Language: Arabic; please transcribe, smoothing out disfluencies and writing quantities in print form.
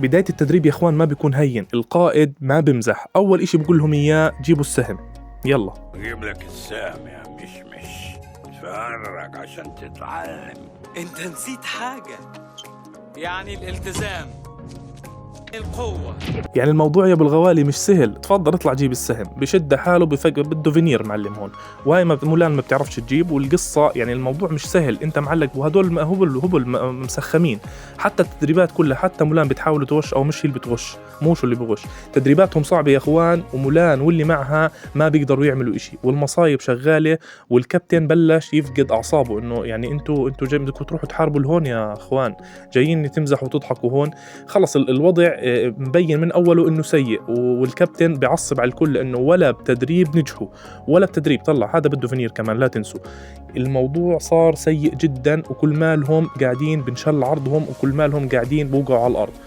بداية التدريب يا اخوان ما بيكون هين، القائد ما بمزح، اول اشي بقول لهم اياه جيبوا السهم، يلا جيب لك السهم يا مشمش، اتفرج عشان تتعلم. انت نسيت حاجة، يعني الالتزام، القوة. يعني الموضوع يا ابو الغوالي مش سهل، تفضل اطلع جيب السهم، بشد حاله بده فينير معلم هون، وهاي مولان ما بتعرفش تجيب، والقصة يعني الموضوع مش سهل، انت معلق وهدول هبل مسخمين، حتى التدريبات كلها، حتى مولان بتحاول تغش او مش هي اللي بتغش، مو شو اللي بغش، تدريباتهم صعبة يا اخوان، ومولان واللي معها ما بيقدروا يعملوا اشي، والمصايب شغالة، والكابتن بلش يفقد اعصابه، انه يعني انتوا جاي بدكم تروحوا تحاربوا الهون يا اخوان، جايين تمزحوا وتضحكوا هون، خلص الوضع مبين من أوله إنه سيء، والكابتن بيعصب على الكل إنه ولا بتدريب نجحوا ولا بتدريب طلع، هذا بده فينير كمان لا تنسوا. الموضوع صار سيء جدا، وكل مالهم قاعدين بنشل عرضهم، وكل مالهم قاعدين بوقعوا على الأرض.